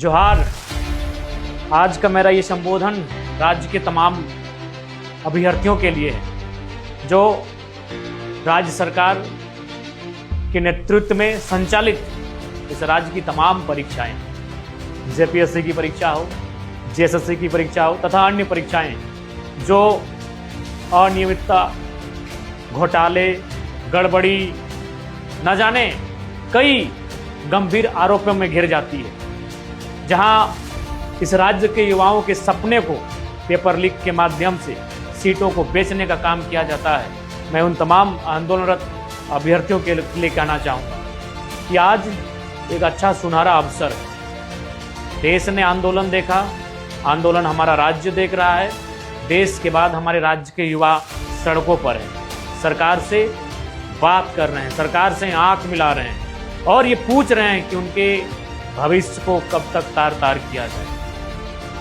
जोहार। आज का मेरा ये संबोधन राज्य के तमाम अभ्यर्थियों के लिए है जो राज्य सरकार के नेतृत्व में संचालित इस राज्य की तमाम परीक्षाएं, जेपीएससी की परीक्षा हो, जेएसएससी की परीक्षा हो तथा अन्य परीक्षाएं जो अनियमितता, घोटाले, गड़बड़ी, न जाने कई गंभीर आरोपों में घिर जाती है, जहां इस राज्य के युवाओं के सपने को पेपर लीक के माध्यम से सीटों को बेचने का काम किया जाता है। मैं उन तमाम आंदोलनरत अभ्यर्थियों के लिए कहना चाहूँगा कि आज एक अच्छा सुनहरा अवसर है। देश ने आंदोलन देखा, आंदोलन हमारा राज्य देख रहा है। देश के बाद हमारे राज्य के युवा सड़कों पर हैं, सरकार से बात कर रहे हैं, सरकार से आंख मिला रहे हैं और ये पूछ रहे हैं कि उनके भविष्य को कब तक तार तार किया जाए।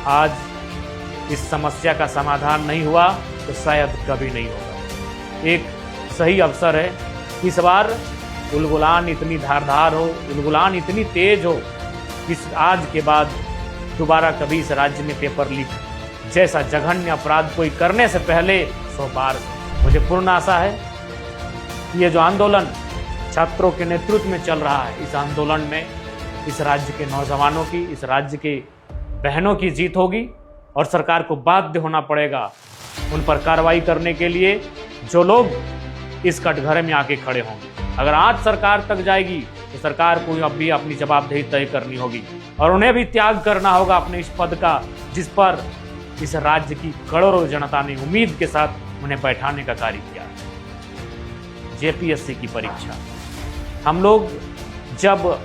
आज इस समस्या का समाधान नहीं हुआ तो शायद कभी नहीं होगा। एक सही अवसर है कि इस बार उलगुलान इतनी धारदार हो, उलगुलान इतनी तेज हो कि आज के बाद दोबारा कभी इस राज्य में पेपर लीक जैसा जघन्य अपराध कोई करने से पहले 100 बार। मुझे पूर्ण आशा है कि ये जो आंदोलन छात्रों के नेतृत्व में चल रहा है, इस आंदोलन में इस राज्य के नौजवानों की, इस राज्य के बहनों की जीत होगी और सरकार को बाध्य होना पड़ेगा उन पर कार्रवाई करने के लिए जो लोग इस कटघरे में आके खड़े होंगे। अगर आज सरकार तक जाएगी तो सरकार को अब भी अपनी जवाबदेही तय करनी होगी और उन्हें भी त्याग करना होगा अपने इस पद का जिस पर इस राज्य की करोड़ों जनता ने उम्मीद के साथ उन्हें बैठाने का कार्य किया। जेपीएससी की परीक्षा हम लोग जब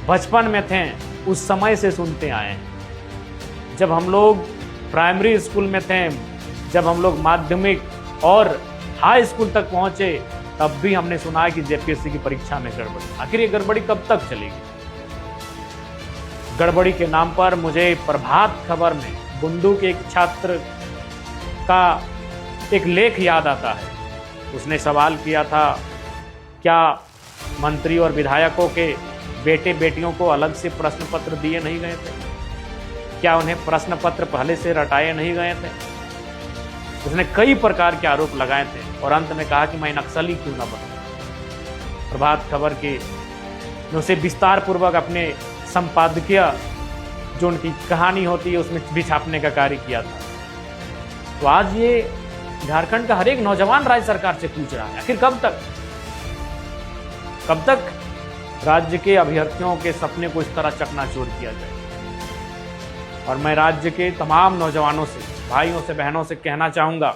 बचपन में थे उस समय से सुनते आए हैं। जब हम लोग प्राइमरी स्कूल में थे, जब हम लोग माध्यमिक और हाई स्कूल तक पहुंचे, तब भी हमने सुना है कि जेपीएससी की परीक्षा में गड़बड़ी। आखिर ये गड़बड़ी कब तक चलेगी? गड़बड़ी के नाम पर मुझे प्रभात खबर में बुंदू के एक छात्र का एक लेख याद आता है। उसने सवाल किया था, क्या मंत्री और विधायकों के बेटे बेटियों को अलग से प्रश्न पत्र दिए नहीं गए थे? क्या उन्हें प्रश्न पत्र पहले से रटाए नहीं गए थे? उसने कई प्रकार के आरोप लगाए थे और अंत में कहा कि मैं नक्सली क्यों न बनूं। प्रभात खबर के उसे विस्तार पूर्वक अपने संपादकीय जो उनकी कहानी होती है उसमें भी छापने का कार्य किया था। तो आज ये झारखंड का हर एक नौजवान राज्य सरकार से पूछ रहा है, आखिर कब तक राज्य के अभ्यर्थियों के सपने को इस तरह चकनाचूर किया जाए। और मैं राज्य के तमाम नौजवानों से, भाइयों से, बहनों से कहना चाहूँगा,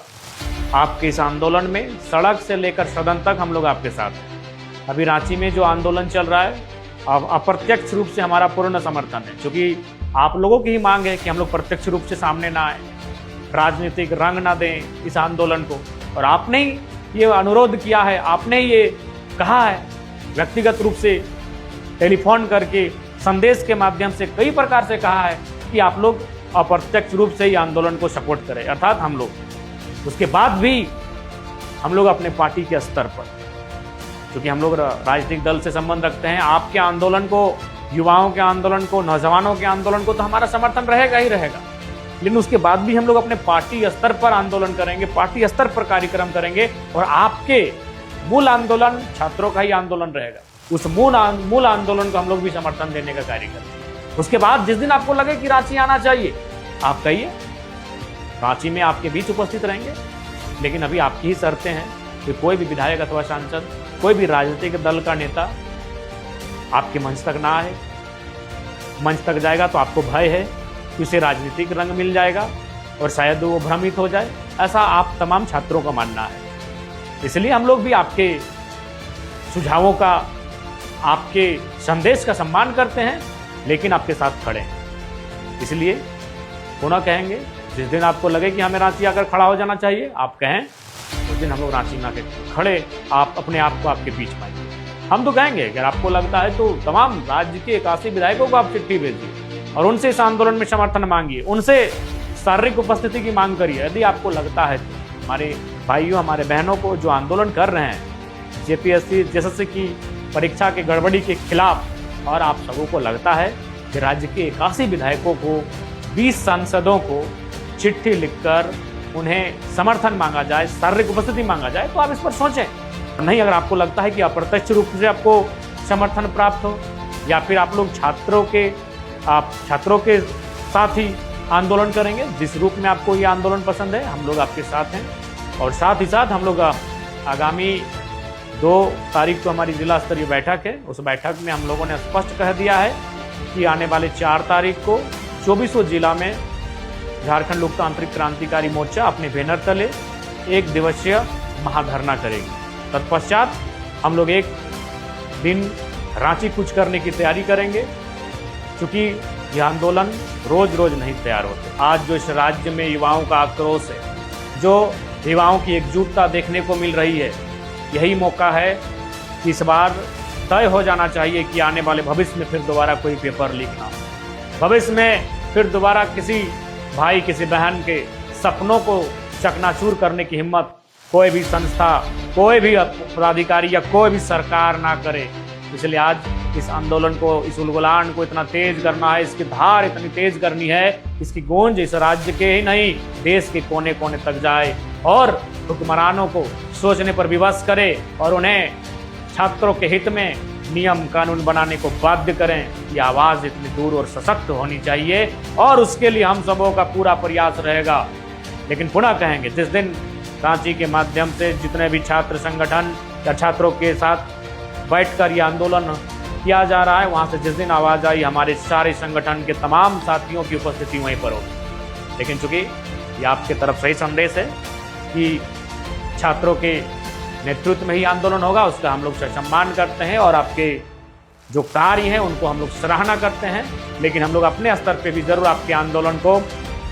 आपके इस आंदोलन में सड़क से लेकर सदन तक हम लोग आपके साथ हैं। अभी रांची में जो आंदोलन चल रहा है, अप्रत्यक्ष रूप से हमारा पूर्ण समर्थन है, क्योंकि आप लोगों की ही मांग है कि हम लोग प्रत्यक्ष रूप से सामने ना आए, राजनीतिक रंग ना दें इस आंदोलन को। और आपने ही ये अनुरोध किया है, आपने ही ये कहा है, व्यक्तिगत रूप से टेलीफोन करके, संदेश के माध्यम से कई प्रकार से कहा है कि आप लोग अप्रत्यक्ष रूप से ही आंदोलन को सपोर्ट करें, अर्थात हम लोग। उसके बाद भी हम लोग अपने पार्टी के स्तर पर, क्योंकि हम लोग राजनीतिक दल से संबंध रखते हैं, आपके आंदोलन को, युवाओं के आंदोलन को, नौजवानों के आंदोलन को तो हमारा समर्थन रहेगा ही रहेगा। लेकिन उसके बाद भी हम लोग अपने पार्टी स्तर पर आंदोलन करेंगे, पार्टी स्तर पर कार्यक्रम करेंगे और आपके मूल आंदोलन छात्रों का ही आंदोलन रहेगा। उस मूल आंदोलन को हम लोग भी समर्थन देने का कार्य करेंगे। उसके बाद जिस दिन आपको लगे कि रांची आना चाहिए, आप कहिए, रांची में आपके बीच उपस्थित रहेंगे। लेकिन अभी आपकी ही शर्तें हैं कि कोई भी विधायक अथवा सांसद, कोई भी राजनीतिक दल का नेता आपके मंच तक ना आए। मंच तक जाएगा तो आपको भय है कि उसे राजनीतिक रंग मिल जाएगा और शायद वो भ्रमित हो जाए, ऐसा आप तमाम छात्रों का मानना है। इसलिए हम लोग भी आपके सुझावों का, आपके संदेश का सम्मान करते हैं, लेकिन आपके साथ खड़े हैं। इसलिए पुनः कहेंगे, जिस दिन आपको लगे कि हमें रांची आकर खड़ा हो जाना चाहिए, आप कहें, उस दिन हम लोग रांची में आकर खड़े आप अपने आप को आपके बीच पाएंगे। हम तो कहेंगे, अगर आपको लगता है तो तमाम राज्य के 81 विधायकों को आप चिट्ठी भेजिए और उनसे इस आंदोलन में समर्थन मांगिए, उनसे शारीरिक उपस्थिति की मांग करिए। यदि आपको लगता है तो हमारे भाइयों, हमारे बहनों को जो आंदोलन कर रहे हैं जेपीएससी, जेएसएससी की परीक्षा के गड़बड़ी के खिलाफ, और आप सबों को लगता है कि राज्य के 81 विधायकों को, 20 सांसदों को चिट्ठी लिखकर उन्हें समर्थन मांगा जाए, शारीरिक उपस्थिति मांगा जाए, तो आप इस पर सोचें। नहीं, अगर आपको लगता है कि अप्रत्यक्ष रूप से आपको समर्थन प्राप्त हो, या फिर आप लोग छात्रों के साथ ही आंदोलन करेंगे, जिस रूप में आपको ये आंदोलन पसंद है, हम लोग आपके साथ हैं। और साथ ही साथ हम लोग आगामी 2 तारीख को हमारी जिला स्तरीय बैठक है, उस बैठक में हम लोगों ने स्पष्ट कह दिया है कि आने वाले 4 तारीख को 24 जिला में झारखंड लोकतांत्रिक क्रांतिकारी मोर्चा अपने बैनर तले 1 दिवसीय महाधरना करेगी। तत्पश्चात हम लोग 1 दिन रांची कूच करने की तैयारी करेंगे, क्योंकि यह आंदोलन रोज रोज नहीं तैयार होते। आज जो इस राज्य में युवाओं का आक्रोश है, जो युवाओं की एकजुटता देखने को मिल रही है, यही मौका है कि इस बार तय हो जाना चाहिए कि आने वाले भविष्य में फिर दोबारा कोई पेपर लीक ना हो। भविष्य में फिर दोबारा किसी भाई, किसी बहन के सपनों को चकनाचूर करने की हिम्मत कोई भी संस्था, कोई भी पदाधिकारी या कोई भी सरकार ना करे। इसलिए आज इस आंदोलन को, इस उलगुलान को इतना तेज करना है, इसकी धार इतनी तेज करनी है, इसकी गूंज इस राज्य के ही नहीं, देश के कोने कोने तक जाए और हुक्मरानों को सोचने पर विवश करे और उन्हें छात्रों के हित में नियम कानून बनाने को बाध्य करें। ये आवाज़ इतनी दूर और सशक्त होनी चाहिए और उसके लिए हम सबों का पूरा प्रयास रहेगा। लेकिन पुनः कहेंगे, जिस दिन रांची के माध्यम से जितने भी छात्र संगठन या छात्रों के साथ बैठकर ये आंदोलन किया जा रहा है, वहाँ से जिस दिन आवाज़ आई, हमारे सारे संगठन के तमाम साथियों की उपस्थिति वहीं पर होगी। लेकिन चूँकि ये आपके तरफ सही संदेश है कि छात्रों के नेतृत्व में ही आंदोलन होगा, उसका हम लोग सम्मान करते हैं और आपके जो कार्य हैं उनको हम लोग सराहना करते हैं। लेकिन हम लोग अपने स्तर पे भी ज़रूर आपके आंदोलन को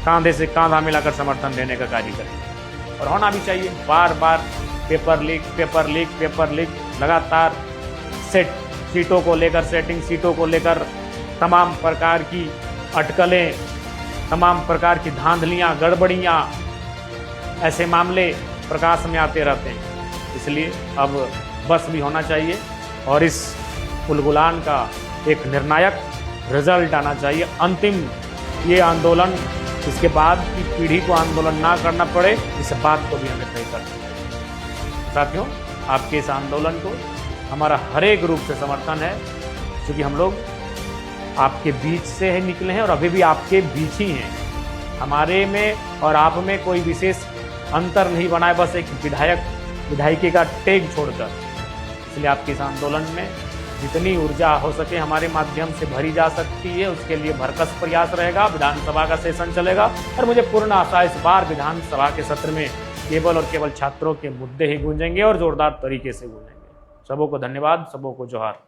कांधे से कांधा मिलाकर समर्थन देने का कार्य करेंगे और होना भी चाहिए। बार बार पेपर लीक लगातार सीटों को लेकर, सेटिंग सीटों को लेकर तमाम प्रकार की अटकलें, तमाम प्रकार की धांधलियाँ, गड़बड़ियाँ, ऐसे मामले प्रकाश में आते रहते हैं। इसलिए अब बस भी होना चाहिए और इस उलगुलान का एक निर्णायक रिजल्ट आना चाहिए। अंतिम ये आंदोलन, इसके बाद की पीढ़ी को आंदोलन ना करना पड़े, इस बात को भी हमें तय करना चाहिए। साथियों, आपके इस आंदोलन को हमारा हर एक रूप से समर्थन है, क्योंकि हम लोग आपके बीच से ही निकले हैं और अभी भी आपके बीच ही हैं। हमारे में और आप में कोई विशेष अंतर नहीं बना है, बस एक विधायकी का टेग छोड़कर। इसलिए आपके इस आंदोलन में जितनी ऊर्जा हो सके हमारे माध्यम से भरी जा सकती है, उसके लिए भरकस प्रयास रहेगा। विधानसभा का सेशन चलेगा और मुझे पूर्ण आशा इस बार विधानसभा के सत्र में केवल और केवल छात्रों के मुद्दे ही गूंजेंगे और जोरदार तरीके से गूंजेंगे। सबों को धन्यवाद, सबों को जोहार।